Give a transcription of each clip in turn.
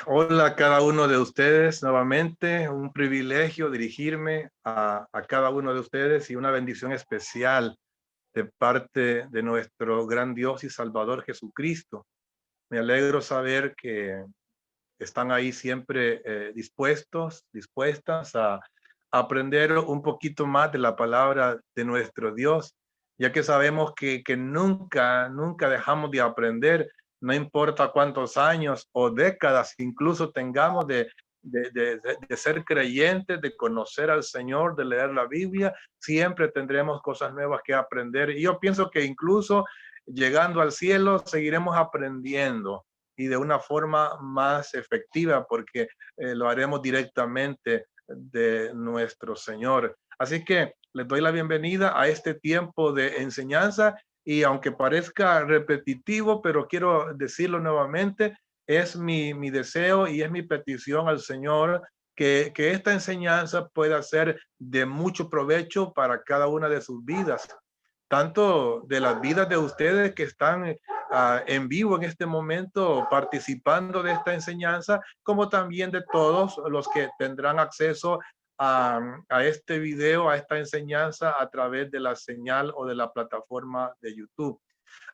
Hola a cada uno de ustedes nuevamente, un privilegio dirigirme a cada uno de ustedes y una bendición especial de parte de nuestro gran Dios y Salvador Jesucristo. Me alegro saber que están ahí siempre dispuestas a aprender un poquito más de la palabra de nuestro Dios, ya que sabemos que nunca dejamos de aprender, no importa cuántos años o décadas incluso tengamos de ser creyentes, de conocer al Señor, de leer la Biblia, siempre tendremos cosas nuevas que aprender. Y yo pienso que incluso llegando al cielo seguiremos aprendiendo y de una forma más efectiva porque lo haremos directamente de nuestro Señor. Así que les doy la bienvenida a este tiempo de enseñanza y aunque parezca repetitivo, pero quiero decirlo nuevamente, es mi deseo y es mi petición al Señor que esta enseñanza pueda ser de mucho provecho para cada una de sus vidas, tanto de las vidas de ustedes que están en vivo en este momento participando de esta enseñanza, como también de todos los que tendrán acceso a este video, a esta enseñanza a través de la señal o de la plataforma de YouTube.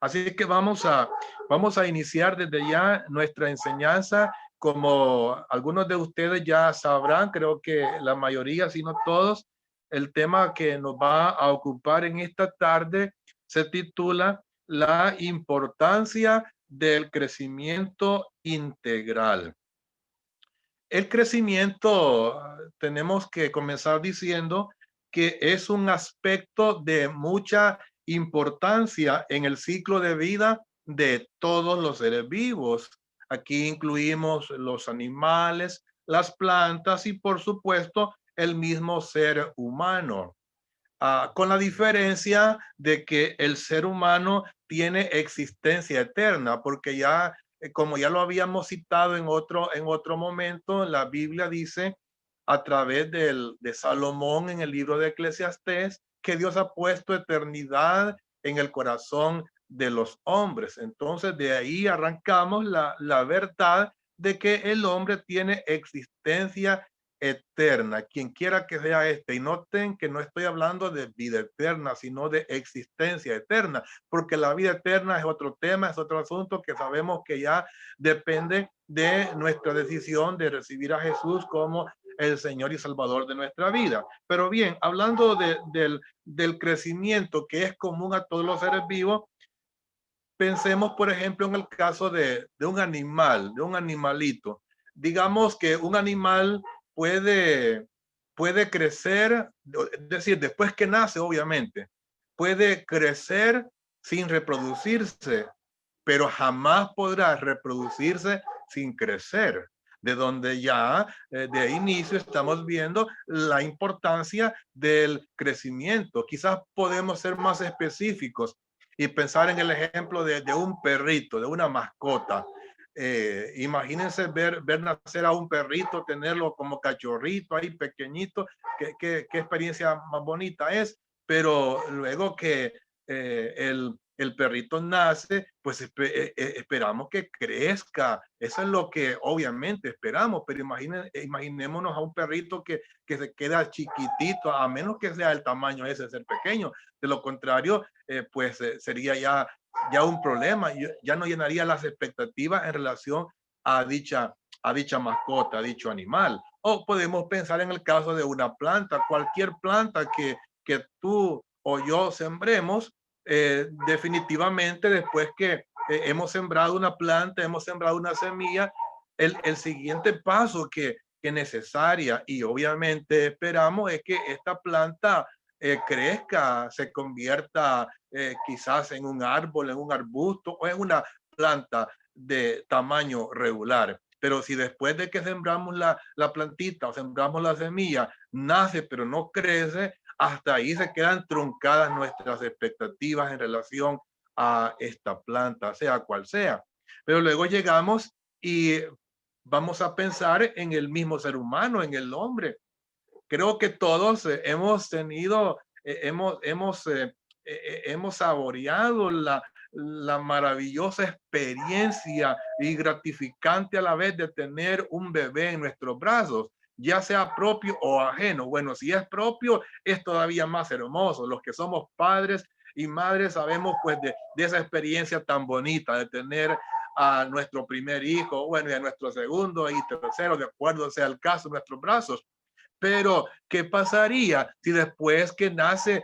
Así que vamos a iniciar desde ya nuestra enseñanza. Como algunos de ustedes ya sabrán, creo que la mayoría, si no todos, el tema que nos va a ocupar en esta tarde se titula La importancia del crecimiento integral. El crecimiento, tenemos que comenzar diciendo que es un aspecto de mucha importancia en el ciclo de vida de todos los seres vivos. Aquí incluimos los animales, las plantas y por supuesto el mismo ser humano. Con la diferencia de que el ser humano tiene existencia eterna, porque ya, como ya lo habíamos citado en otro momento, la Biblia dice a través de Salomón en el libro de Eclesiastés que Dios ha puesto eternidad en el corazón de los hombres. Entonces de ahí arrancamos la verdad de que el hombre tiene existencia eterna, quien quiera que sea este. Y noten que no estoy hablando de vida eterna, sino de existencia eterna, porque la vida eterna es otro tema, es otro asunto que sabemos que ya depende de nuestra decisión de recibir a Jesús como el Señor y Salvador de nuestra vida. Pero bien, hablando del crecimiento que es común a todos los seres vivos, pensemos, por ejemplo, en el caso de un animal, de un animalito. Digamos que un animal puede crecer, es decir, después que nace, obviamente, puede crecer sin reproducirse, pero jamás podrá reproducirse sin crecer. De donde ya de inicio estamos viendo la importancia del crecimiento. Quizás podemos ser más específicos y pensar en el ejemplo de un perrito, de una mascota. Imagínense ver nacer a un perrito, tenerlo como cachorrito ahí pequeñito, qué experiencia más bonita es, pero luego que el perrito nace, pues esperamos que crezca. Eso es lo que obviamente esperamos, pero imaginémonos a un perrito que se queda chiquitito, a menos que sea el tamaño ese, ser pequeño. De lo contrario, pues sería ya un problema, ya no llenaría las expectativas en relación a dicha mascota, a dicho animal. O podemos pensar en el caso de una planta, cualquier planta que tú o yo sembremos, definitivamente después que hemos sembrado una planta, hemos sembrado una semilla, el siguiente paso que necesaria y obviamente esperamos es que esta planta crezca, se convierta quizás en un árbol, en un arbusto o en una planta de tamaño regular. Pero si después de que sembramos la plantita o sembramos la semilla, nace pero no crece, hasta ahí se quedan truncadas nuestras expectativas en relación a esta planta, sea cual sea. Pero luego llegamos y vamos a pensar en el mismo ser humano, en el hombre. Creo que todos hemos tenido, hemos saboreado la maravillosa experiencia y gratificante a la vez de tener un bebé en nuestros brazos, ya sea propio o ajeno. Bueno, si es propio, es todavía más hermoso. Los que somos padres y madres sabemos pues de esa experiencia tan bonita de tener a nuestro primer hijo, bueno, y a nuestro segundo y tercero, de acuerdo sea el caso, en nuestros brazos. Pero, ¿qué pasaría si después que nace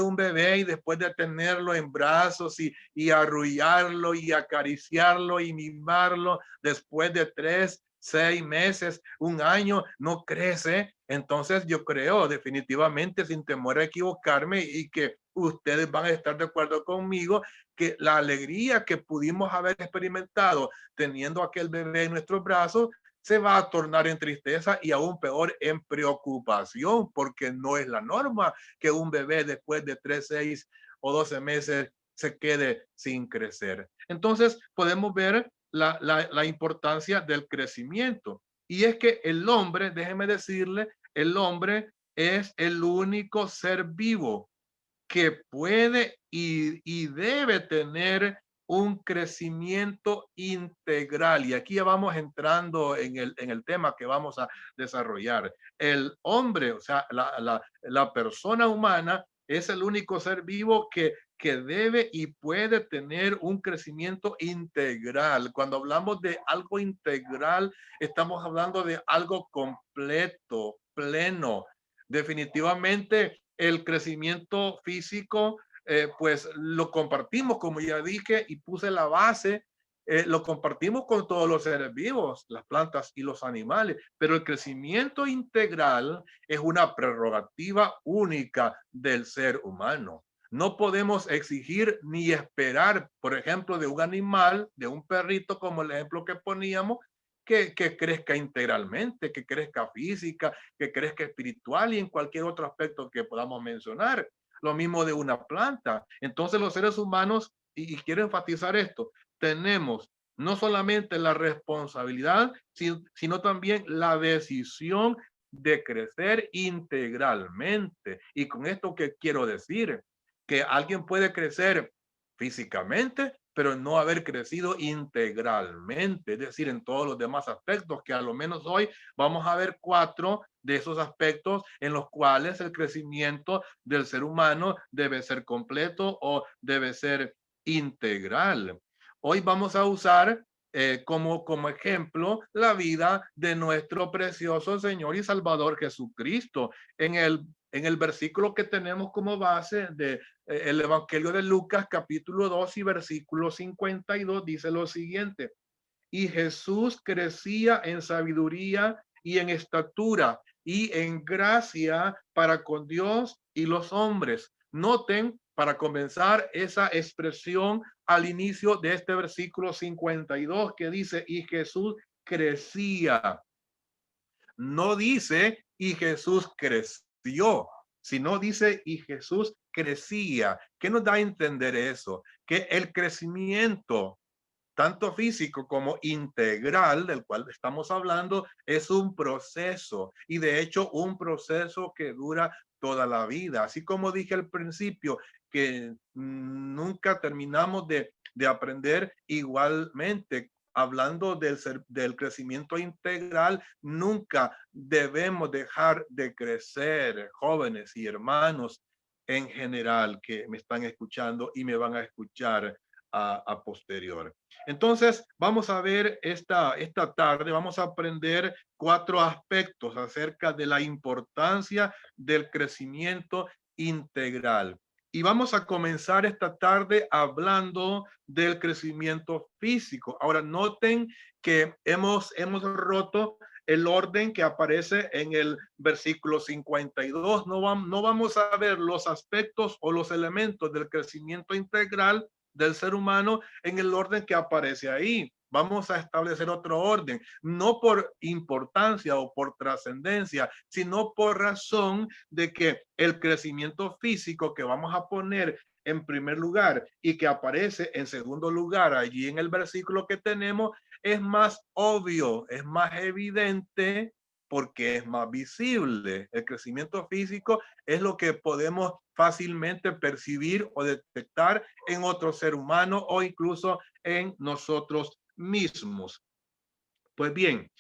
un bebé y después de tenerlo en brazos y arrullarlo y acariciarlo y mimarlo, después de 3, 6 meses, un año, no crece? Entonces yo creo definitivamente, sin temor a equivocarme, y que ustedes van a estar de acuerdo conmigo, que la alegría que pudimos haber experimentado teniendo aquel bebé en nuestros brazos se va a tornar en tristeza y aún peor en preocupación, porque no es la norma que un bebé después de 3, 6 o 12 meses se quede sin crecer. Entonces podemos ver la importancia del crecimiento. Y es que el hombre, déjeme decirle, el hombre es el único ser vivo que puede y debe tener un crecimiento integral. Y aquí ya vamos entrando en el tema que vamos a desarrollar. El hombre, o sea, la persona humana es el único ser vivo que debe y puede tener un crecimiento integral. Cuando hablamos de algo integral, estamos hablando de algo completo, pleno. Definitivamente el crecimiento físico, pues lo compartimos, como ya dije, y puse la base, lo compartimos con todos los seres vivos, las plantas y los animales, pero el crecimiento integral es una prerrogativa única del ser humano. No podemos exigir ni esperar, por ejemplo, de un animal, de un perrito, como el ejemplo que poníamos, que crezca integralmente, que crezca física, que crezca espiritual y en cualquier otro aspecto que podamos mencionar. Lo mismo de una planta. Entonces los seres humanos, y quiero enfatizar esto, tenemos no solamente la responsabilidad, sino también la decisión de crecer integralmente. Y con esto, ¿qué quiero decir? Que alguien puede crecer físicamente, pero no haber crecido integralmente, es decir, en todos los demás aspectos, que a lo menos hoy vamos a ver 4 de esos aspectos en los cuales el crecimiento del ser humano debe ser completo o debe ser integral. Hoy vamos a usar como ejemplo la vida de nuestro precioso Señor y Salvador Jesucristo. En el versículo que tenemos como base de el Evangelio de Lucas, capítulo 2 y versículo 52, dice lo siguiente: y Jesús crecía en sabiduría y en estatura y en gracia para con Dios y los hombres. Noten, para comenzar, esa expresión al inicio de este versículo 52 que dice, y Jesús crecía. No dice, y Jesús creció, sino dice, y Jesús crecía. ¿Qué nos da a entender eso? Que el crecimiento tanto físico como integral, del cual estamos hablando, es un proceso, y de hecho un proceso que dura toda la vida. Así como dije al principio, que nunca terminamos de aprender, igualmente, hablando del crecimiento integral, nunca debemos dejar de crecer, jóvenes y hermanos en general que me están escuchando y me van a escuchar a posterior. Entonces, vamos a ver esta tarde, vamos a aprender 4 aspectos acerca de la importancia del crecimiento integral. Y vamos a comenzar esta tarde hablando del crecimiento físico. Ahora, noten que hemos roto el orden que aparece en el versículo 52. No vamos a ver los aspectos o los elementos del crecimiento integral del ser humano en el orden que aparece ahí. Vamos a establecer otro orden, no por importancia o por trascendencia, sino por razón de que el crecimiento físico que vamos a poner en primer lugar y que aparece en segundo lugar allí en el versículo que tenemos es más obvio, es más evidente porque es más visible. El crecimiento físico es lo que podemos fácilmente percibir o detectar en otro ser humano o incluso en nosotros mismos. Pues bien,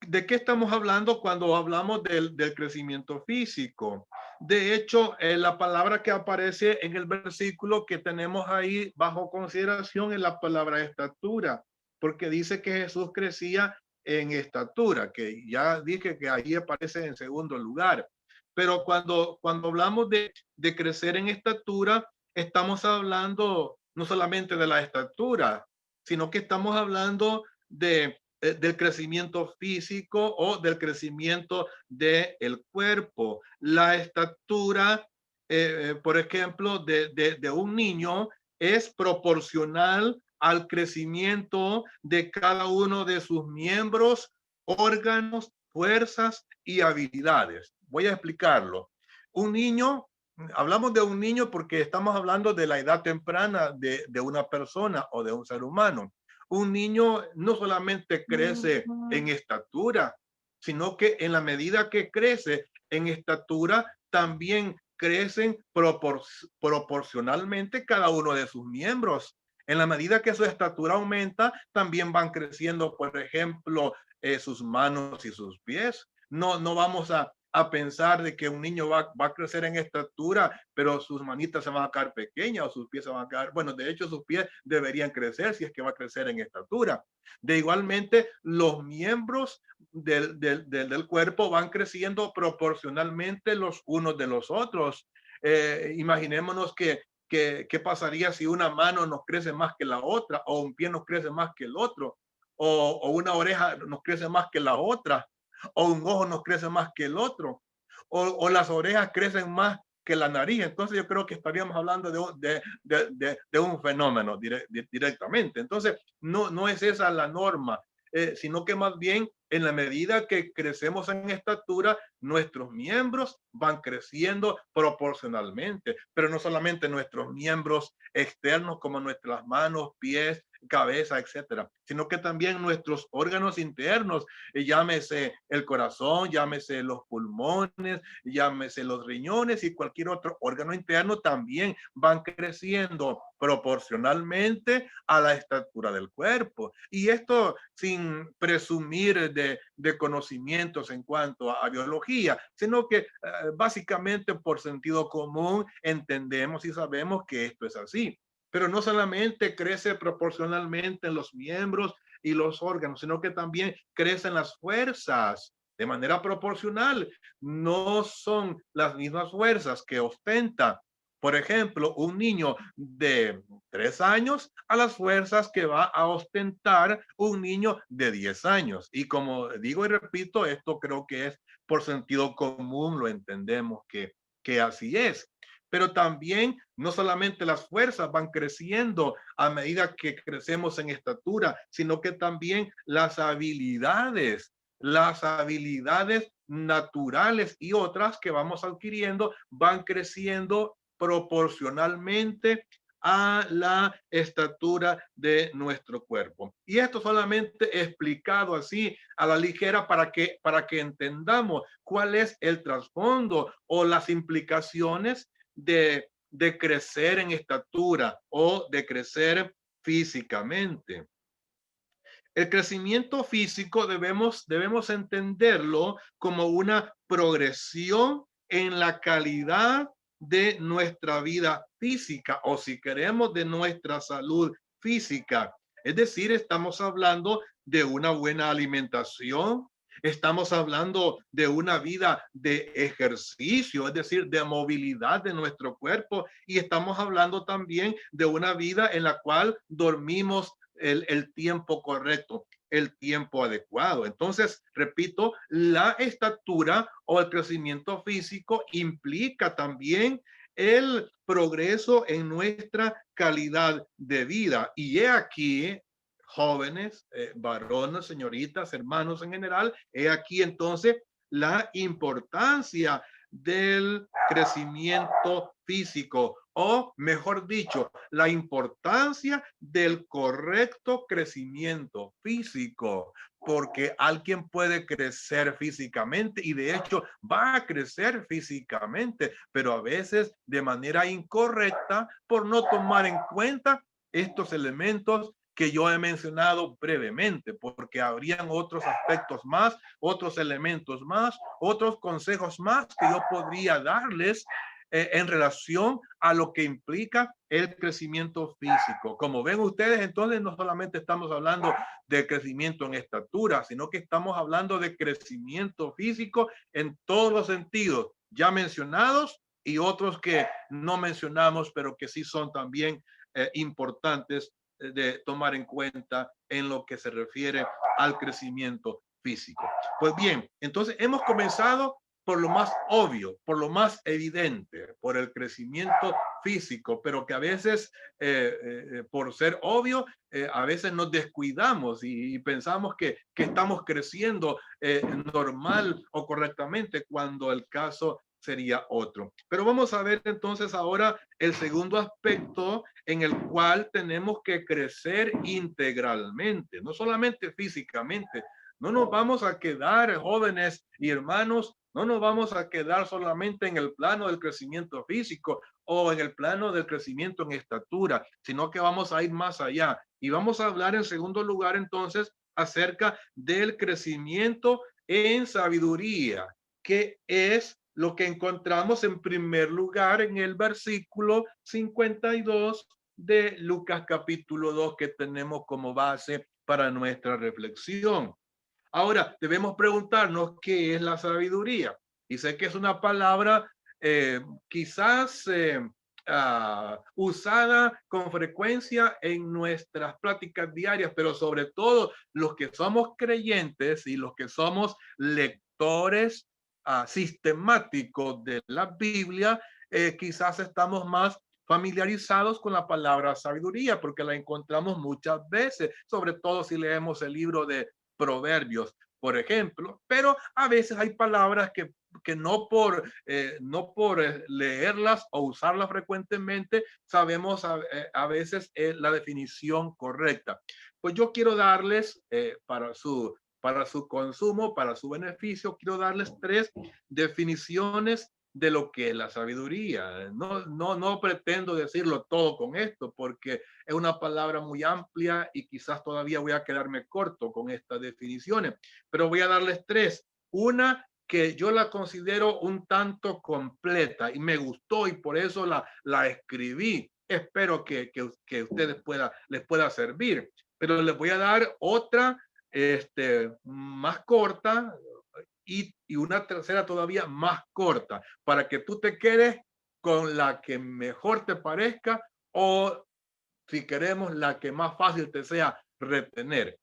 ¿de qué estamos hablando cuando hablamos del crecimiento físico? De hecho, la palabra que aparece en el versículo que tenemos ahí bajo consideración es la palabra estatura, porque dice que Jesús crecía en estatura, que ya dije que ahí aparece en segundo lugar. Pero cuando hablamos de crecer en estatura, estamos hablando no solamente de la estatura, sino que estamos hablando del crecimiento físico o del crecimiento del cuerpo. La estatura, por ejemplo, de un niño es proporcional al crecimiento de cada uno de sus miembros, órganos, fuerzas y habilidades. Voy a explicarlo. Un niño, hablamos de un niño porque estamos hablando de la edad temprana de una persona o de un ser humano. Un niño no solamente crece en estatura, sino que en la medida que crece en estatura, también crecen proporcionalmente cada uno de sus miembros. En la medida que su estatura aumenta, también van creciendo, por ejemplo, sus manos y sus pies. No vamos a pensar de que un niño va a crecer en estatura, pero sus manitas se van a quedar pequeñas o sus pies se van a quedar, bueno, de hecho sus pies deberían crecer si es que va a crecer en estatura. De igualmente, los miembros del cuerpo van creciendo proporcionalmente los unos de los otros. Imaginémonos qué pasaría si una mano nos crece más que la otra, o un pie nos crece más que el otro, o una oreja nos crece más que la otra, o un ojo nos crece más que el otro, o las orejas crecen más que la nariz. Entonces yo creo que estaríamos hablando de un fenómeno directamente. Entonces no es esa la norma, sino que más bien en la medida que crecemos en estatura, nuestros miembros van creciendo proporcionalmente, pero no solamente nuestros miembros externos como nuestras manos, pies, cabeza, etcétera, sino que también nuestros órganos internos, llámese el corazón, llámese los pulmones, llámese los riñones y cualquier otro órgano interno también van creciendo proporcionalmente a la estatura del cuerpo. Y esto sin presumir de conocimientos en cuanto a biología, sino que básicamente por sentido común entendemos y sabemos que esto es así. Pero no solamente crece proporcionalmente en los miembros y los órganos, sino que también crecen las fuerzas de manera proporcional. No son las mismas fuerzas que ostenta, por ejemplo, un niño de 3 años a las fuerzas que va a ostentar un niño de 10 años. Y como digo y repito, esto creo que es por sentido común, lo entendemos que así es. Pero también no solamente las fuerzas van creciendo a medida que crecemos en estatura, sino que también las habilidades naturales y otras que vamos adquiriendo van creciendo proporcionalmente a la estatura de nuestro cuerpo. Y esto solamente explicado así a la ligera para que entendamos cuál es el trasfondo o las implicaciones de crecer en estatura o de crecer físicamente. El crecimiento físico debemos entenderlo como una progresión en la calidad de nuestra vida física o si queremos de nuestra salud física. Es decir, estamos hablando de una buena alimentación, estamos hablando de una vida de ejercicio, es decir, de movilidad de nuestro cuerpo y estamos hablando también de una vida en la cual dormimos el tiempo correcto, el tiempo adecuado. Entonces, repito, la estatura o el crecimiento físico implica también el progreso en nuestra calidad de vida. Y he aquí, jóvenes, varones, señoritas, hermanos en general, he aquí entonces la importancia del crecimiento físico, o mejor dicho, la importancia del correcto crecimiento físico, porque alguien puede crecer físicamente y de hecho va a crecer físicamente, pero a veces de manera incorrecta por no tomar en cuenta estos elementos que yo he mencionado brevemente, porque habrían otros aspectos más, otros elementos más, otros consejos más que yo podría darles en relación a lo que implica el crecimiento físico. Como ven ustedes, entonces no solamente estamos hablando de crecimiento en estatura, sino que estamos hablando de crecimiento físico en todos los sentidos ya mencionados y otros que no mencionamos, pero que sí son también importantes de tomar en cuenta en lo que se refiere al crecimiento físico. Pues bien, entonces hemos comenzado por lo más obvio, por lo más evidente, por el crecimiento físico, pero que a veces, por ser obvio, a veces nos descuidamos y pensamos que estamos creciendo normal o correctamente cuando el caso sería otro. Pero vamos a ver entonces ahora el segundo aspecto en el cual tenemos que crecer integralmente, no solamente físicamente. No nos vamos a quedar, jóvenes y hermanos, no nos vamos a quedar solamente en el plano del crecimiento físico o en el plano del crecimiento en estatura, sino que vamos a ir más allá. Y vamos a hablar en segundo lugar entonces acerca del crecimiento en sabiduría, que es lo que encontramos en primer lugar en el versículo 52 de Lucas capítulo 2 que tenemos como base para nuestra reflexión. Ahora, debemos preguntarnos qué es la sabiduría. Y sé que es una palabra quizás usada con frecuencia en nuestras prácticas diarias, pero sobre todo los que somos creyentes y los que somos lectores sistemáticos de la Biblia, quizás estamos más familiarizados con la palabra sabiduría, porque la encontramos muchas veces, sobre todo si leemos el libro de Proverbios, por ejemplo, pero a veces hay palabras que no por leerlas o usarlas frecuentemente sabemos a veces la definición correcta. Pues yo quiero darles para su consumo, para su beneficio, quiero darles tres definiciones de lo que es la sabiduría. No pretendo decirlo todo con esto porque es una palabra muy amplia y quizás todavía voy a quedarme corto con estas definiciones, pero voy a darles tres. Una que yo la considero un tanto completa y me gustó y por eso la escribí. Espero que ustedes les pueda servir, pero les voy a dar otra más corta, y una tercera todavía más corta, para que tú te quedes con la que mejor te parezca o, si queremos, la que más fácil te sea retener.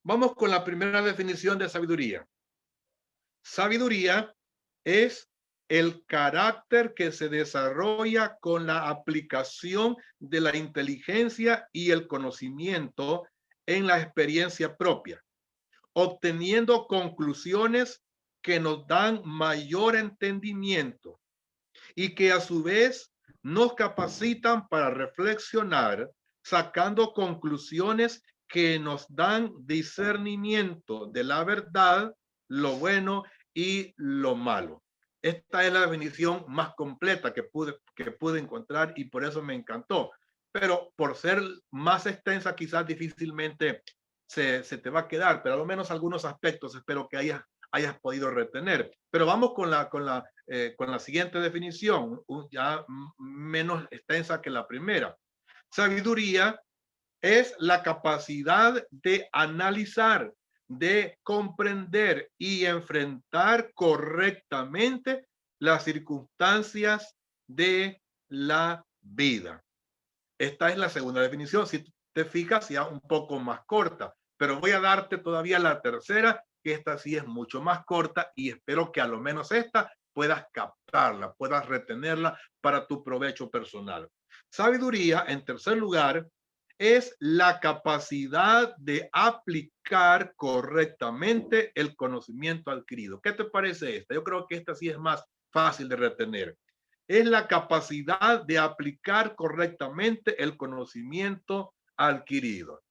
Vamos con la primera definición de sabiduría. Sabiduría es el carácter que se desarrolla con la aplicación de la inteligencia y el conocimiento en la experiencia propia, obteniendo conclusiones que nos dan mayor entendimiento y que a su vez nos capacitan para reflexionar, sacando conclusiones que nos dan discernimiento de la verdad, lo bueno y lo malo. Esta es la definición más completa que pude encontrar y por eso me encantó. Pero por ser más extensa, quizás difícilmente se te va a quedar, pero al menos algunos aspectos espero que hayas podido retener. Pero vamos con la siguiente definición, ya menos extensa que la primera. Sabiduría es la capacidad de analizar, de comprender y enfrentar correctamente las circunstancias de la vida. Esta es la segunda definición. Si te fijas, ya un poco más corta, pero voy a darte todavía la tercera, que esta sí es mucho más corta y espero que a lo menos esta puedas captarla, puedas retenerla para tu provecho personal. Sabiduría, en tercer lugar, es la capacidad de aplicar correctamente el conocimiento adquirido. ¿Qué te parece esta? Yo creo que esta sí es más fácil de retener. es la capacidad de aplicar correctamente el conocimiento adquirido.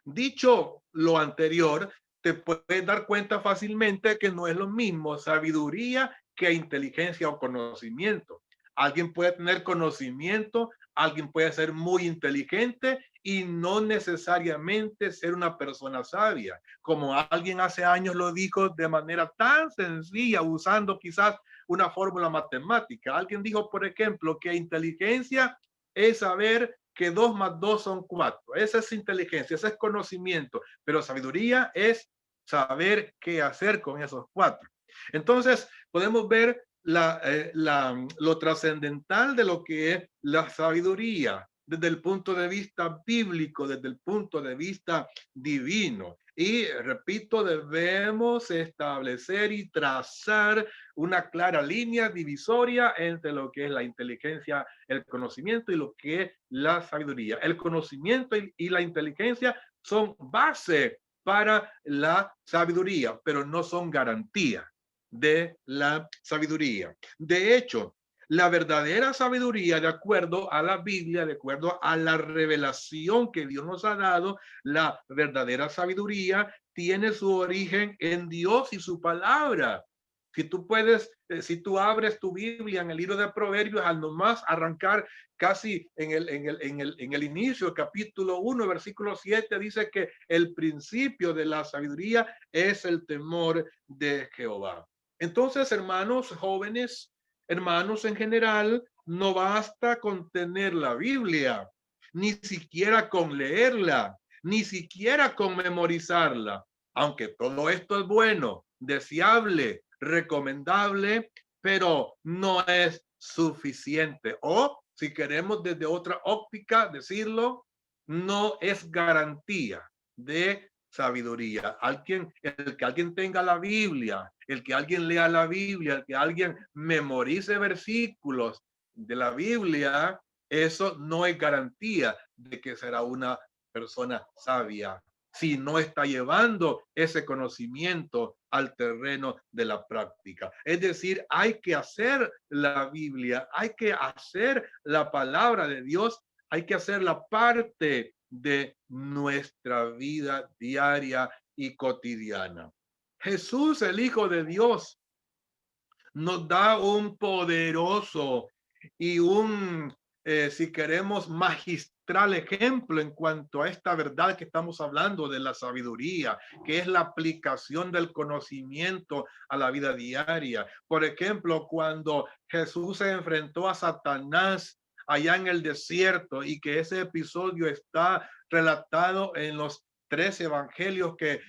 Dicho lo anterior, te puedes dar cuenta fácilmente que no es lo mismo sabiduría que inteligencia o conocimiento. Alguien puede tener conocimiento, alguien puede ser muy inteligente y no necesariamente ser una persona sabia. Como alguien hace años lo dijo de manera tan sencilla, usando quizás una fórmula matemática. Alguien dijo, por ejemplo, que inteligencia es saber que 2 más 2 son 4. Esa es inteligencia, ese es conocimiento, pero sabiduría es saber qué hacer con esos 4. Entonces, podemos ver lo trascendental de lo que es la sabiduría desde el punto de vista bíblico, desde el punto de vista divino. Y repito, debemos establecer y trazar una clara línea divisoria entre lo que es la inteligencia, el conocimiento y lo que es la sabiduría. El conocimiento y la inteligencia son base para la sabiduría, pero no son garantía de la sabiduría. De hecho, la verdadera sabiduría, de acuerdo a la Biblia, de acuerdo a la revelación que Dios nos ha dado, la verdadera sabiduría tiene su origen en Dios y su palabra. Si tú puedes, si tú abres tu Biblia en el libro de Proverbios, al nomás arrancar casi en el inicio, capítulo 1, versículo 7, dice que el principio de la sabiduría es el temor de Jehová. Entonces, hermanos jóvenes, hermanos en general, no basta con tener la Biblia, ni siquiera con leerla, ni siquiera con memorizarla. Aunque todo esto es bueno, deseable, recomendable, pero no es suficiente. O, si queremos desde otra óptica decirlo, no es garantía de sabiduría. El que alguien tenga la Biblia, el que alguien lea la Biblia, el que alguien memorice versículos de la Biblia, eso no es garantía de que será una persona sabia si no está llevando ese conocimiento al terreno de la práctica. Es decir, hay que hacer la Biblia, hay que hacer la palabra de Dios, hay que hacer la parte de nuestra vida diaria y cotidiana. Jesús, el Hijo de Dios, nos da un poderoso y si queremos, magistral ejemplo en cuanto a esta verdad que estamos hablando de la sabiduría, que es la aplicación del conocimiento a la vida diaria. Por ejemplo, cuando Jesús se enfrentó a Satanás allá en el desierto y que ese episodio está relatado en los 3 evangelios que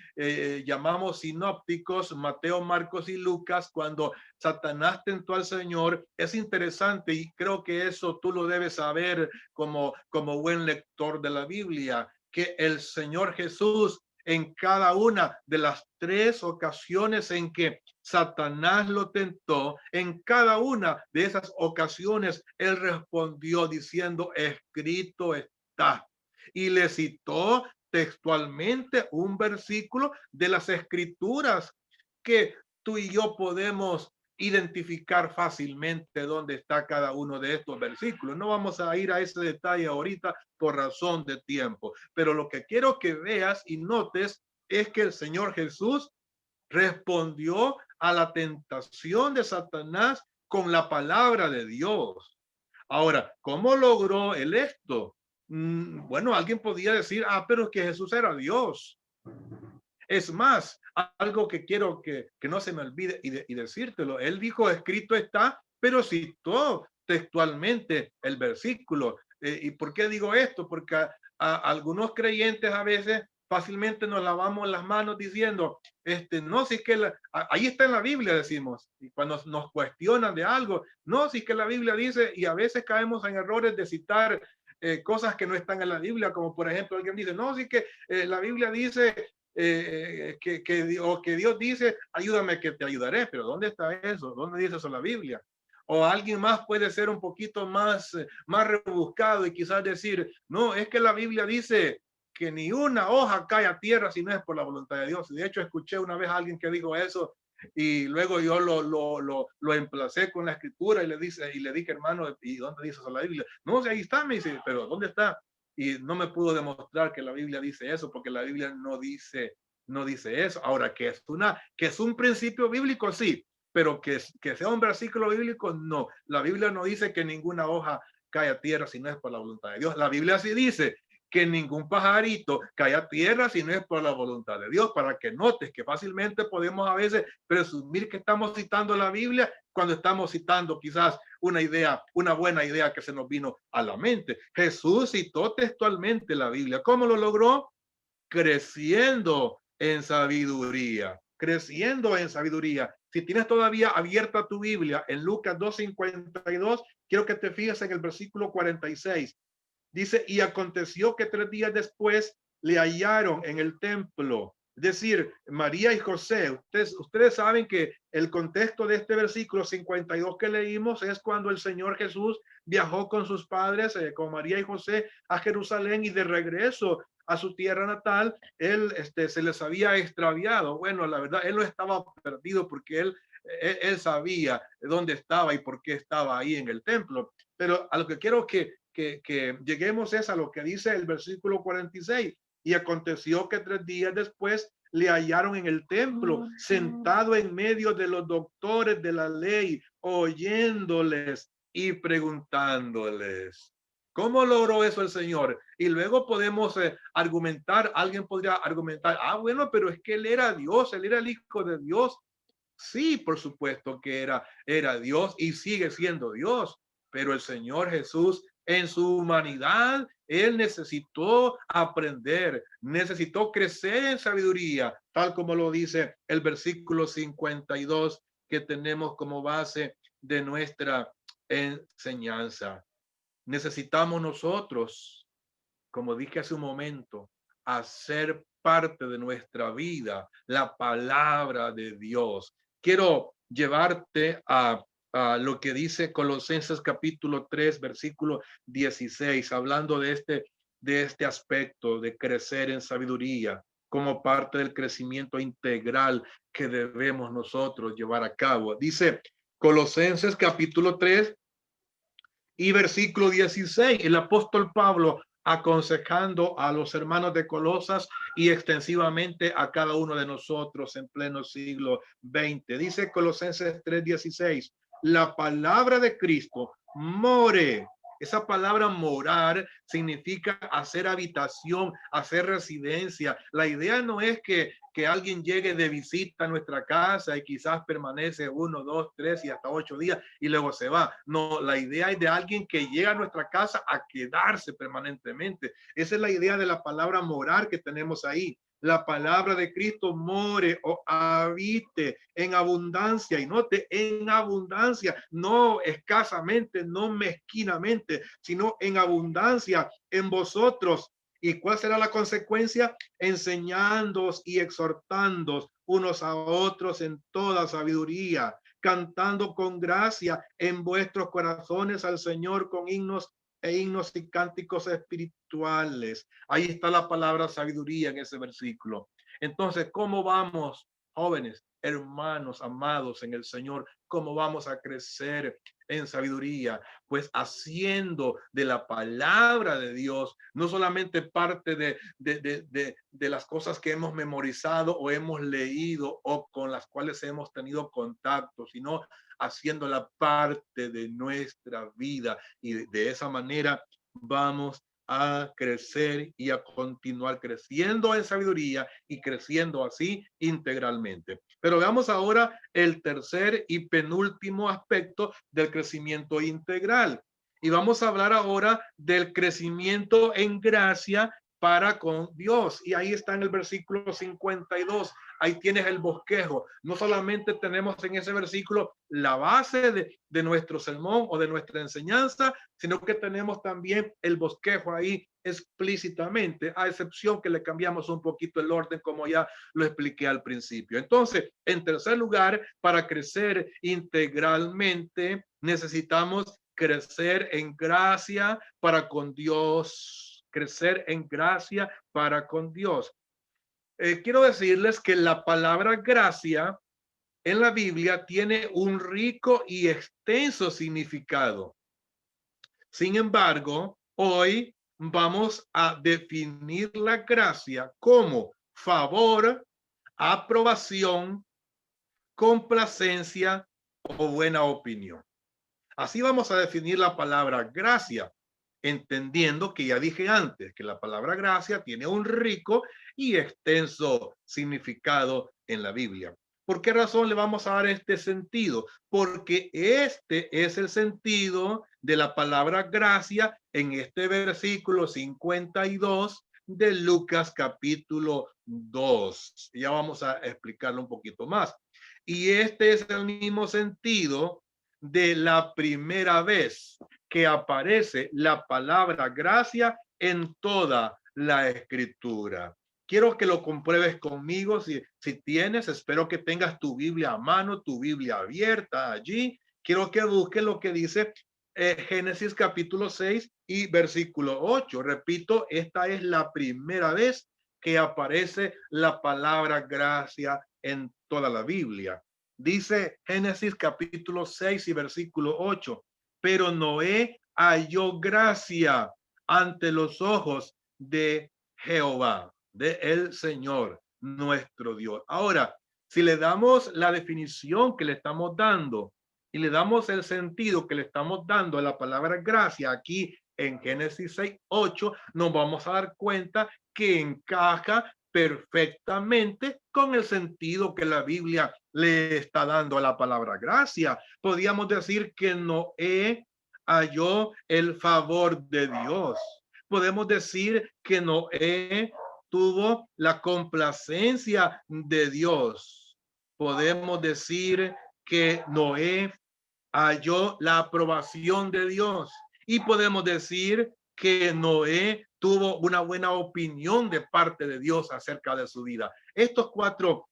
llamamos sinópticos, Mateo, Marcos y Lucas, cuando Satanás tentó al Señor. Es interesante y creo que eso tú lo debes saber como buen lector de la Biblia, que el Señor Jesús en cada una de las 3 ocasiones en que Satanás lo tentó, en cada una de esas ocasiones él respondió diciendo, escrito está. Y le citó textualmente un versículo de las escrituras que tú y yo podemos identificar fácilmente dónde está cada uno de estos versículos. No vamos a ir a ese detalle ahorita por razón de tiempo, pero lo que quiero que veas y notes es que el Señor Jesús respondió a la tentación de Satanás con la palabra de Dios. Ahora, ¿cómo logró él esto? Bueno, alguien podría decir, pero es que Jesús era Dios. Es más, algo que quiero que no se me olvide y decírtelo. Él dijo, escrito está, pero citó textualmente el versículo. ¿Y por qué digo esto? Porque a algunos creyentes a veces fácilmente nos lavamos las manos diciendo, no, si es que ahí está en la Biblia, decimos, y cuando nos cuestionan de algo, no, si es que la Biblia dice, y a veces caemos en errores de citar cosas que no están en la Biblia, como por ejemplo alguien dice, no, sí que la Biblia dice que Dios dice, ayúdame que te ayudaré, pero ¿dónde está eso? ¿Dónde dice eso la Biblia? O alguien más puede ser un poquito más rebuscado y quizás decir, no, es que la Biblia dice que ni una hoja cae a tierra si no es por la voluntad de Dios. De hecho, escuché una vez a alguien que dijo eso Y luego yo lo emplacé con la escritura y le dije, hermano, ¿y dónde dice eso la Biblia? No, si ahí está, me dice, pero ¿dónde está? Y no me pudo demostrar que la Biblia dice eso, porque la Biblia no dice eso. Ahora, que es un principio bíblico, sí, pero que sea un versículo bíblico, no. La Biblia no dice que ninguna hoja cae a tierra si no es por la voluntad de Dios. La Biblia sí dice que ningún pajarito cae a tierra si no es por la voluntad de Dios, para que notes que fácilmente podemos a veces presumir que estamos citando la Biblia cuando estamos citando quizás una idea, una buena idea que se nos vino a la mente. Jesús citó textualmente la Biblia. ¿Cómo lo logró? Creciendo en sabiduría, creciendo en sabiduría. Si tienes todavía abierta tu Biblia en Lucas 2:52, quiero que te fijes en el versículo 46. Dice, y aconteció que 3 días después le hallaron en el templo. Es decir, María y José, ustedes saben que el contexto de este versículo 52 que leímos es cuando el Señor Jesús viajó con sus padres, con María y José, a Jerusalén, y de regreso a su tierra natal, él se les había extraviado. Bueno, la verdad, él no estaba perdido porque él sabía dónde estaba y por qué estaba ahí en el templo. Pero a lo que quiero que lleguemos es a lo que dice el versículo 46. Y aconteció que 3 días después le hallaron en el templo, sentado en medio de los doctores de la ley, oyéndoles y preguntándoles. ¿Cómo logró eso el Señor? Y luego podemos argumentar, alguien podría argumentar, bueno, pero es que él era Dios, él era el Hijo de Dios. Sí, por supuesto que era Dios y sigue siendo Dios, pero el Señor Jesús en su humanidad, él necesitó aprender, necesitó crecer en sabiduría, tal como lo dice el versículo 52 que tenemos como base de nuestra enseñanza. Necesitamos nosotros, como dije hace un momento, hacer parte de nuestra vida la palabra de Dios. Quiero llevarte a lo que dice Colosenses capítulo 3, versículo 16, hablando de este aspecto de crecer en sabiduría como parte del crecimiento integral que debemos nosotros llevar a cabo. Dice Colosenses capítulo 3 y versículo 16, el apóstol Pablo aconsejando a los hermanos de Colosas y extensivamente a cada uno de nosotros en pleno siglo XX. Dice Colosenses 3:16, la palabra de Cristo more. Esa palabra morar significa hacer habitación, hacer residencia. La idea no es que alguien llegue de visita a nuestra casa y quizás permanece 1, 2, 3 y hasta 8 días y luego se va. No, la idea es de alguien que llega a nuestra casa a quedarse permanentemente. Esa es la idea de la palabra morar que tenemos ahí. La palabra de Cristo more o habite en abundancia, y note, en abundancia, no escasamente, no mezquinamente, sino en abundancia en vosotros. ¿Y cuál será la consecuencia? Enseñándoos y exhortándoos unos a otros en toda sabiduría, cantando con gracia en vuestros corazones al Señor con himnos y cánticos espirituales. Ahí está la palabra sabiduría en ese versículo. Entonces, ¿cómo vamos, jóvenes, hermanos, amados en el Señor? ¿Cómo vamos a crecer en sabiduría? Pues haciendo de la palabra de Dios no solamente parte de las cosas que hemos memorizado o hemos leído o con las cuales hemos tenido contacto, sino haciendo la parte de nuestra vida, y de esa manera vamos a crecer y a continuar creciendo en sabiduría y creciendo así integralmente. Pero veamos ahora el tercer y penúltimo aspecto del crecimiento integral. Y vamos a hablar ahora del crecimiento en gracia para con Dios. Y ahí está en el versículo 52. Ahí tienes el bosquejo. No solamente tenemos en ese versículo la base de nuestro sermón o de nuestra enseñanza, sino que tenemos también el bosquejo ahí explícitamente, a excepción que le cambiamos un poquito el orden, como ya lo expliqué al principio. Entonces, en tercer lugar, para crecer integralmente, necesitamos crecer en gracia para con Dios, crecer en gracia para con Dios. Quiero decirles que la palabra gracia en la Biblia tiene un rico y extenso significado. Sin embargo, hoy vamos a definir la gracia como favor, aprobación, complacencia o buena opinión. Así vamos a definir la palabra gracia, entendiendo que ya dije antes que la palabra gracia tiene un rico y extenso significado en la Biblia. ¿Por qué razón le vamos a dar este sentido? Porque este es el sentido de la palabra gracia en este versículo 52 de Lucas capítulo 2. Ya vamos a explicarlo un poquito más. Y este es el mismo sentido de la primera vez que aparece la palabra gracia en toda la escritura. Quiero que lo compruebes conmigo si tienes, espero que tengas tu Biblia a mano, tu Biblia abierta allí. Quiero que busques lo que dice Génesis capítulo 6 y versículo 8. Repito, esta es la primera vez que aparece la palabra gracia en toda la Biblia. Dice Génesis capítulo 6 y versículo 8, pero Noé halló gracia ante los ojos de Jehová, de el Señor, nuestro Dios. Ahora, si le damos la definición que le estamos dando y le damos el sentido que le estamos dando a la palabra gracia aquí en Génesis 6, 8, nos vamos a dar cuenta que encaja perfectamente con el sentido que la Biblia le está dando a la palabra gracia. Podríamos decir que Noé halló el favor de Dios. Podemos decir que Noé tuvo la complacencia de Dios. Podemos decir que Noé halló la aprobación de Dios. Y podemos decir que Noé tuvo una buena opinión de parte de Dios acerca de su vida. Estos cuatro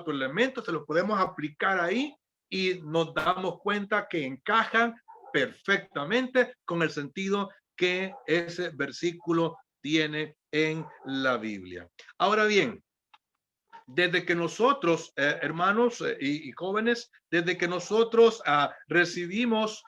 elementos se los podemos aplicar ahí y nos damos cuenta que encajan perfectamente con el sentido que ese versículo tiene en la Biblia. Ahora bien, desde que nosotros, hermanos y jóvenes, desde que nosotros recibimos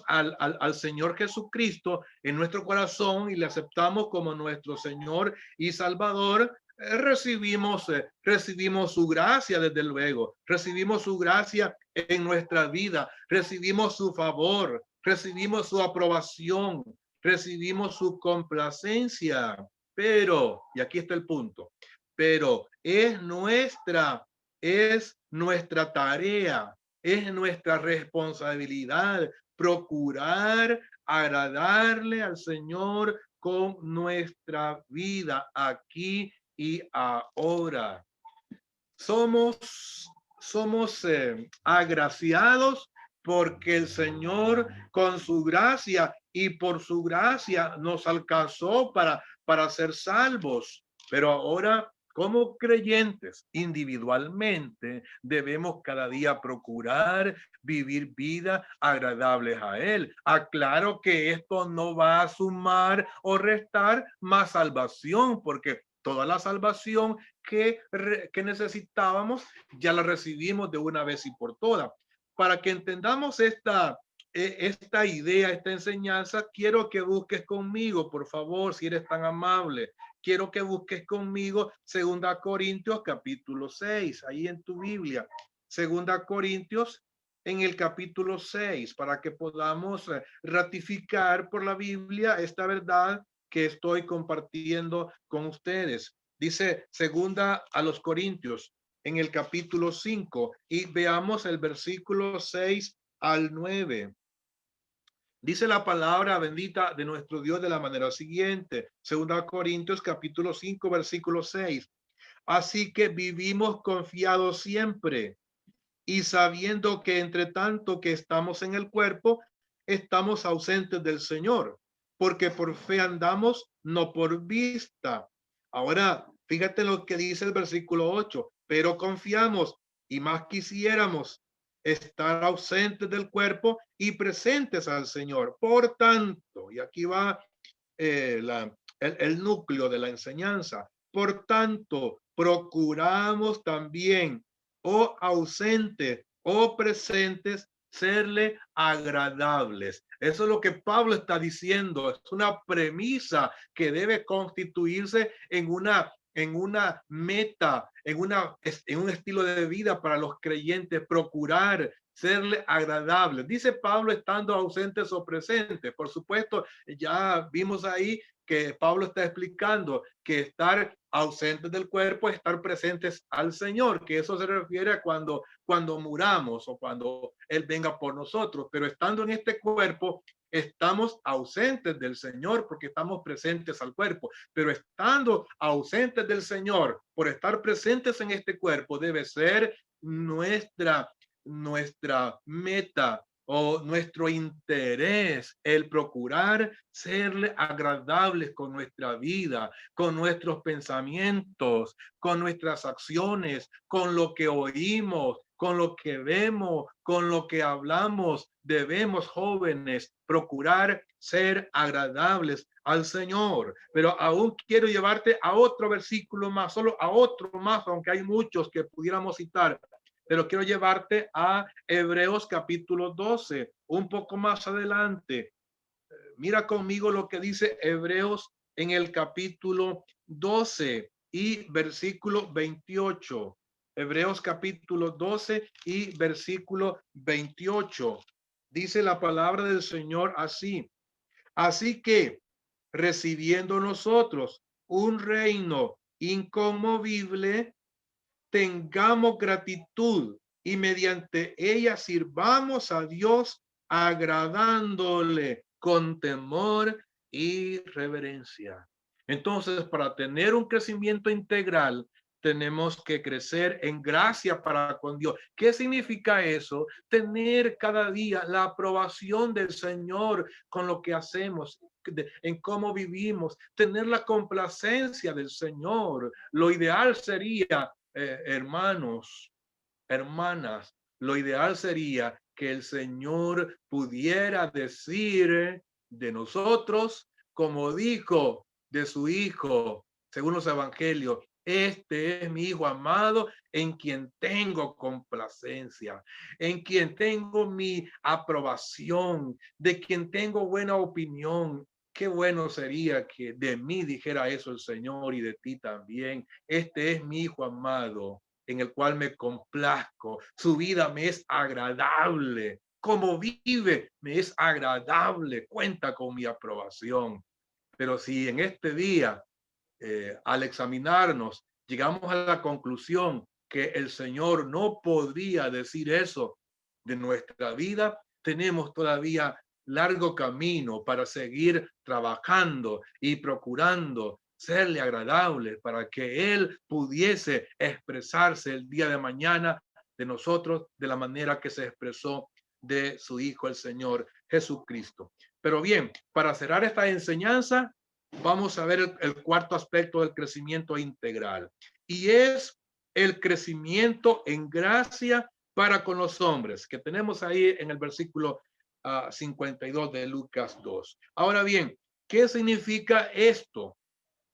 al Señor Jesucristo en nuestro corazón y le aceptamos como nuestro Señor y Salvador, recibimos su gracia, desde luego, recibimos su gracia en nuestra vida, recibimos su favor, recibimos su aprobación, recibimos su complacencia. Pero, y aquí está el punto, pero es nuestra tarea, es nuestra responsabilidad procurar agradarle al Señor con nuestra vida aquí y ahora. Somos agraciados porque el Señor con su gracia y por su gracia nos alcanzó para ser salvos. Pero ahora, como creyentes, individualmente, debemos cada día procurar vivir vidas agradables a Él. Aclaro que esto no va a sumar o restar más salvación, porque toda la salvación que necesitábamos ya la recibimos de una vez y por todas. Para que entendamos esta idea, esta enseñanza, quiero que busques conmigo, por favor, si eres tan amable. Quiero que busques conmigo 2 Corintios capítulo 6, ahí en tu Biblia. 2 Corintios en el capítulo 6, para que podamos ratificar por la Biblia esta verdad que estoy compartiendo con ustedes. Dice 2 Corintios en el capítulo 5 y veamos el versículo 6 al 9. Dice la palabra bendita de nuestro Dios de la manera siguiente, 2 Corintios capítulo 5 versículo 6. Así que vivimos confiados siempre y sabiendo que entre tanto que estamos en el cuerpo, estamos ausentes del Señor, porque por fe andamos, no por vista. Ahora, fíjate lo que dice el versículo 8, pero confiamos y más quisiéramos estar ausentes del cuerpo y presentes al Señor. Por tanto, y aquí va el núcleo de la enseñanza, por tanto, procuramos también o ausentes o presentes, serle agradables. Eso es lo que Pablo está diciendo. Es una premisa que debe constituirse en una meta, en un estilo de vida para los creyentes, procurar serle agradable. Dice Pablo estando ausentes o presentes. Por supuesto, ya vimos ahí que Pablo está explicando que estar ausentes del cuerpo es estar presentes al Señor, que eso se refiere a cuando muramos o cuando Él venga por nosotros, pero estando en este cuerpo, estamos ausentes del Señor porque estamos presentes al cuerpo, pero estando ausentes del Señor por estar presentes en este cuerpo debe ser nuestra meta o nuestro interés, el procurar serle agradables con nuestra vida, con nuestros pensamientos, con nuestras acciones, con lo que oímos, con lo que vemos, con lo que hablamos. Debemos, jóvenes, procurar ser agradables al Señor. Pero aún quiero llevarte a otro versículo más, solo a otro más, aunque hay muchos que pudiéramos citar, pero quiero llevarte a Hebreos capítulo 12, un poco más adelante. Mira conmigo lo que dice Hebreos en el capítulo 12 y versículo 28. Hebreos capítulo 12 y versículo 28. Dice la palabra del Señor así. Así que, recibiendo nosotros un reino inconmovible, tengamos gratitud y mediante ella sirvamos a Dios agradándole con temor y reverencia. Entonces, para tener un crecimiento integral, tenemos que crecer en gracia para con Dios. ¿Qué significa eso? Tener cada día la aprobación del Señor con lo que hacemos, en cómo vivimos, tener la complacencia del Señor. Lo ideal sería, hermanos, hermanas, lo ideal sería que el Señor pudiera decir de nosotros, como dijo de su Hijo, según los evangelios: este es mi Hijo amado en quien tengo complacencia, en quien tengo mi aprobación, de quien tengo buena opinión. Qué bueno sería que de mí dijera eso el Señor y de ti también. Este es mi Hijo amado en el cual me complazco. Su vida me es agradable. Como vive, me es agradable. Cuenta con mi aprobación. Pero si en este día, al examinarnos, llegamos a la conclusión que el Señor no podría decir eso de nuestra vida, tenemos todavía largo camino para seguir trabajando y procurando serle agradable para que Él pudiese expresarse el día de mañana de nosotros de la manera que se expresó de su Hijo, el Señor Jesucristo. Pero bien, para cerrar esta enseñanza, vamos a ver el cuarto aspecto del crecimiento integral, y es el crecimiento en gracia para con los hombres, que tenemos ahí en el versículo 52 de Lucas 2. Ahora bien, ¿qué significa esto?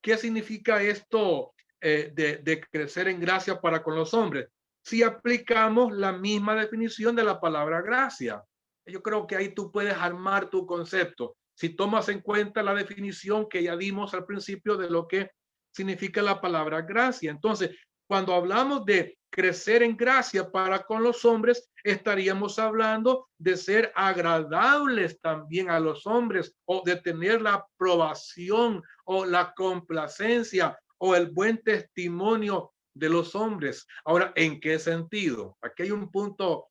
¿Qué significa esto de crecer en gracia para con los hombres? Si aplicamos la misma definición de la palabra gracia, yo creo que ahí tú puedes armar tu concepto. Si tomas en cuenta la definición que ya dimos al principio de lo que significa la palabra gracia. Entonces, cuando hablamos de crecer en gracia para con los hombres, estaríamos hablando de ser agradables también a los hombres, o de tener la aprobación o la complacencia o el buen testimonio de los hombres. Ahora, ¿en qué sentido? Aquí hay un punto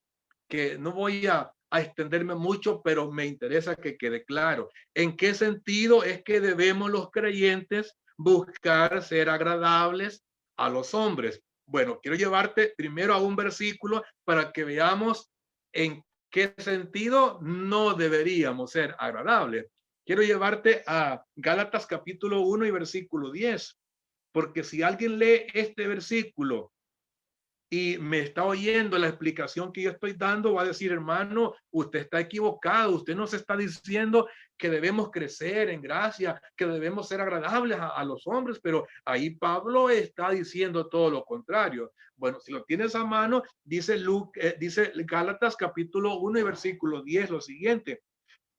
que no voy a extenderme mucho, pero me interesa que quede claro. ¿En qué sentido es que debemos los creyentes buscar ser agradables a los hombres? Bueno, quiero llevarte primero a un versículo para que veamos en qué sentido no deberíamos ser agradables. Quiero llevarte a Gálatas capítulo 1 y versículo 10, porque si alguien lee este versículo y me está oyendo la explicación que yo estoy dando, va a decir, hermano, usted está equivocado, usted nos está diciendo que debemos crecer en gracia, que debemos ser agradables a los hombres, pero ahí Pablo está diciendo todo lo contrario. Bueno, si lo tienes a mano, dice Gálatas capítulo 1 y versículo 10 lo siguiente.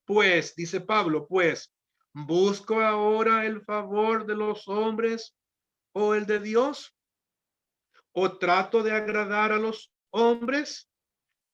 Pues, dice Pablo, pues, ¿busco ahora el favor de los hombres o el de Dios? ¿O trato de agradar a los hombres?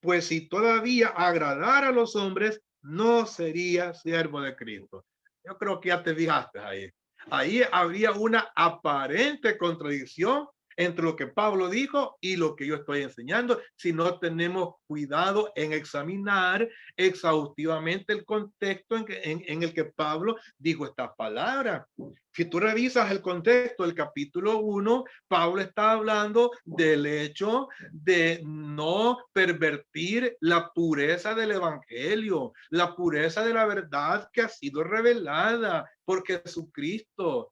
Pues si todavía agradar a los hombres, no sería siervo de Cristo. Yo creo que ya te fijaste ahí. Ahí habría una aparente contradicción entre lo que Pablo dijo y lo que yo estoy enseñando, si no tenemos cuidado en examinar exhaustivamente el contexto en el que Pablo dijo estas palabras. Si tú revisas el contexto del capítulo 1, Pablo está hablando del hecho de no pervertir la pureza del evangelio, la pureza de la verdad que ha sido revelada por Jesucristo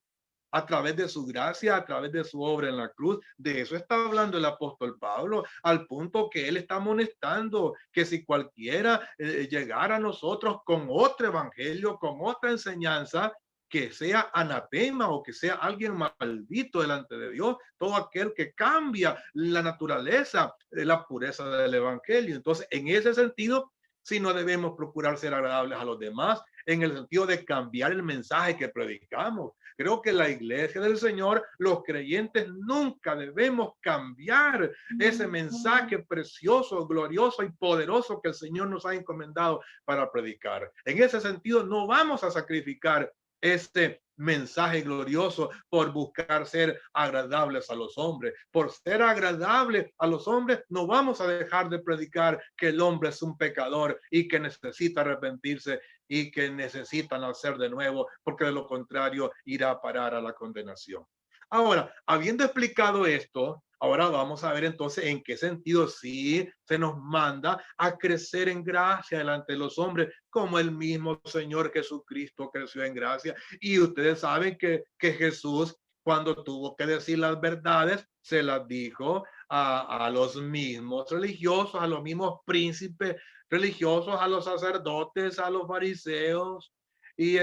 a través de su gracia, a través de su obra en la cruz. De eso está hablando el apóstol Pablo, al punto que él está amonestando que si cualquiera llegara a nosotros con otro evangelio, con otra enseñanza, que sea anatema o que sea alguien maldito delante de Dios, todo aquel que cambia la naturaleza de la pureza del evangelio. Entonces, en ese sentido, si no debemos procurar ser agradables a los demás, en el sentido de cambiar el mensaje que predicamos. Creo que la iglesia del Señor, los creyentes, nunca debemos cambiar ese mensaje precioso, glorioso y poderoso que el Señor nos ha encomendado para predicar. En ese sentido, no vamos a sacrificar este mensaje glorioso por buscar ser agradables a los hombres. Por ser agradables a los hombres, no vamos a dejar de predicar que el hombre es un pecador y que necesita arrepentirse y que necesita nacer de nuevo, porque de lo contrario irá a parar a la condenación. Ahora, habiendo explicado esto, ahora vamos a ver entonces en qué sentido sí se nos manda a crecer en gracia delante de los hombres, como el mismo Señor Jesucristo creció en gracia. Y ustedes saben que Jesús, cuando tuvo que decir las verdades, se las dijo a los mismos religiosos, a los mismos príncipes religiosos, a los sacerdotes, a los fariseos. Y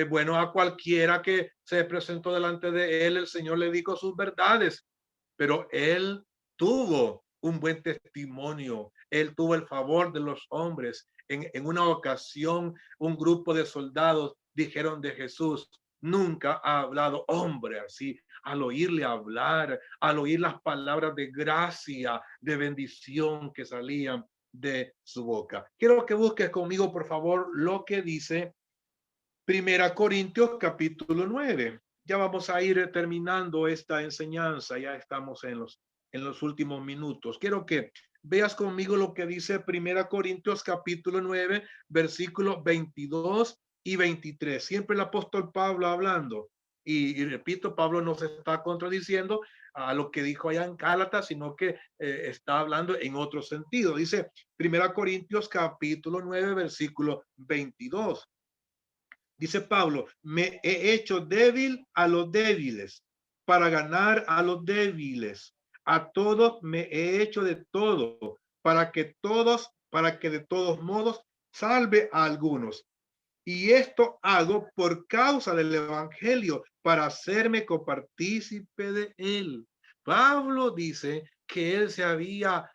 bueno, a cualquiera que se presentó delante de él, el Señor le dijo sus verdades, pero él tuvo un buen testimonio, él tuvo el favor de los hombres. En una ocasión, un grupo de soldados dijeron de Jesús, nunca ha hablado hombre así. Al oírle hablar, al oír las palabras de gracia, de bendición que salían de su boca. Quiero que busques conmigo, por favor, lo que dice Primera Corintios capítulo 9. Ya vamos a ir terminando esta enseñanza, ya estamos en los últimos minutos. Quiero que veas conmigo lo que dice Primera Corintios capítulo 9, versículos 22 y 23. Siempre el apóstol Pablo hablando. Y repito, Pablo no se está contradiciendo a lo que dijo allá en Gálatas, sino que está hablando en otro sentido. Dice Primera Corintios capítulo 9, versículo 22. Dice Pablo, me he hecho débil a los débiles para ganar a los débiles. A todos me he hecho de todo para que de todos modos salve a algunos. Y esto hago por causa del evangelio, para hacerme copartícipe de él. Pablo dice que él se había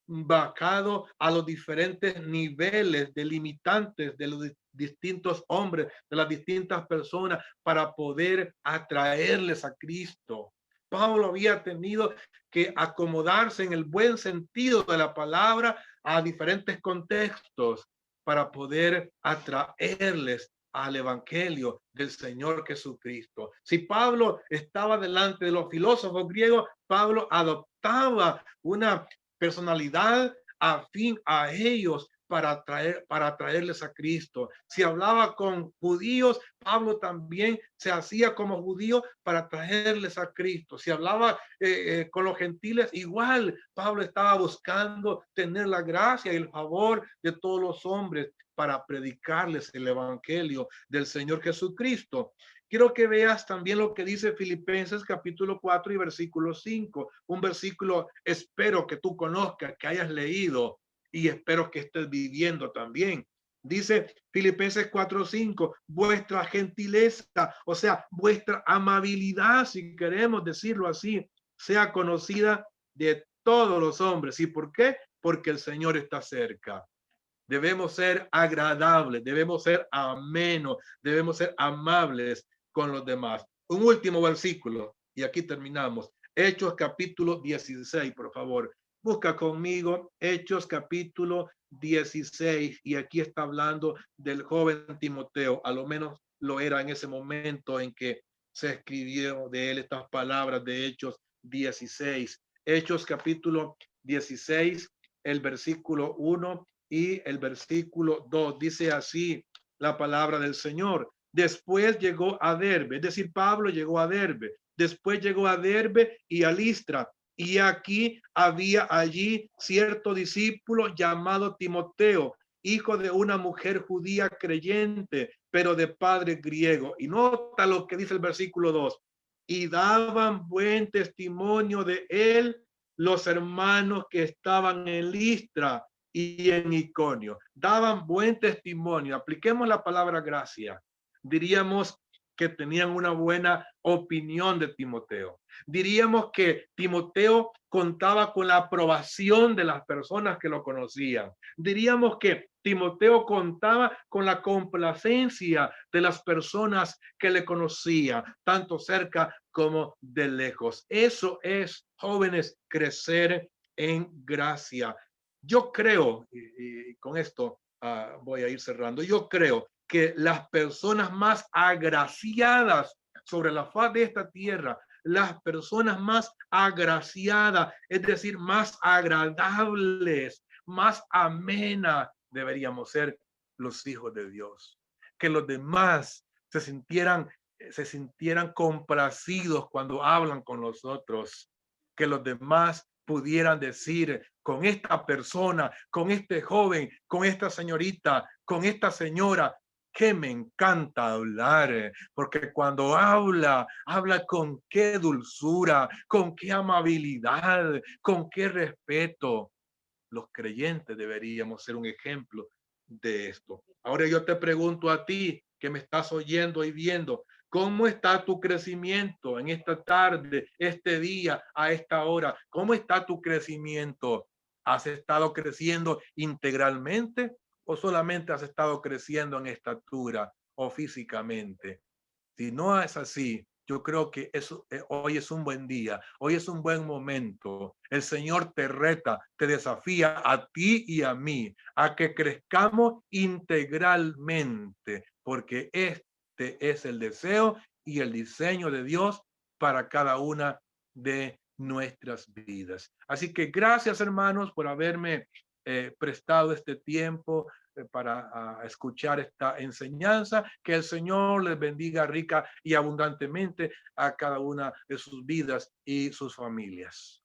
bajado a los diferentes niveles delimitantes de los distintos hombres, de las distintas personas, para poder atraerles a Cristo. Pablo había tenido que acomodarse en el buen sentido de la palabra a diferentes contextos para poder atraerles al evangelio del Señor Jesucristo. Si Pablo estaba delante de los filósofos griegos, Pablo adoptaba una personalidad afín a ellos para traerles a Cristo. Si hablaba con judíos, Pablo también se hacía como judío para traerles a Cristo. Si hablaba con los gentiles, igual Pablo estaba buscando tener la gracia y el favor de todos los hombres para predicarles el evangelio del Señor Jesucristo. Quiero que veas también lo que dice Filipenses capítulo 4 y versículo 5, un versículo espero que tú conozcas, que hayas leído y espero que estés viviendo también. Dice Filipenses 4:5, vuestra gentileza, o sea, vuestra amabilidad, si queremos decirlo así, sea conocida de todos los hombres. ¿Y por qué? Porque el Señor está cerca. Debemos ser agradables, debemos ser amenos, debemos ser amables con los demás. Un último versículo y aquí terminamos. Hechos capítulo 16, por favor. Busca conmigo Hechos capítulo 16 y aquí está hablando del joven Timoteo, a lo menos lo era en ese momento en que se escribió de él estas palabras de Hechos 16. Hechos capítulo 16, el versículo 1 y el versículo 2 dice así la palabra del Señor. Después llegó a Derbe, es decir, Pablo llegó a Derbe. Después llegó a Derbe y a Listra. Y aquí había allí cierto discípulo llamado Timoteo, hijo de una mujer judía creyente, pero de padre griego. Y nota lo que dice el versículo 2. Y daban buen testimonio de él los hermanos que estaban en Listra y en Iconio. Daban buen testimonio. Apliquemos la palabra gracia. Diríamos que tenían una buena opinión de Timoteo. Diríamos que Timoteo contaba con la aprobación de las personas que lo conocían. Diríamos que Timoteo contaba con la complacencia de las personas que le conocían, tanto cerca como de lejos. Eso es, jóvenes, crecer en gracia. Yo creo, y con esto voy a ir cerrando, yo creo que las personas más agraciadas sobre la faz de esta tierra, las personas más agraciadas, es decir, más agradables, más amenas, deberíamos ser los hijos de Dios. Que los demás se sintieran complacidos cuando hablan con nosotros. Que los demás pudieran decir con esta persona, con este joven, con esta señorita, con esta señora, que me encanta hablar, porque cuando habla con qué dulzura, con qué amabilidad, con qué respeto. Los creyentes deberíamos ser un ejemplo de esto. Ahora yo te pregunto a ti que me estás oyendo y viendo, ¿cómo está tu crecimiento en esta tarde, este día, a esta hora? ¿Cómo está tu crecimiento? ¿Has estado creciendo integralmente o solamente has estado creciendo en estatura o físicamente? Si no es así, yo creo que eso, hoy es un buen día, hoy es un buen momento. El Señor te reta, te desafía a ti y a mí a que crezcamos integralmente, porque este es el deseo y el diseño de Dios para cada una de nuestras vidas. Así que gracias, hermanos, por haberme prestado este tiempo para escuchar esta enseñanza. Que el Señor les bendiga rica y abundantemente a cada una de sus vidas y sus familias.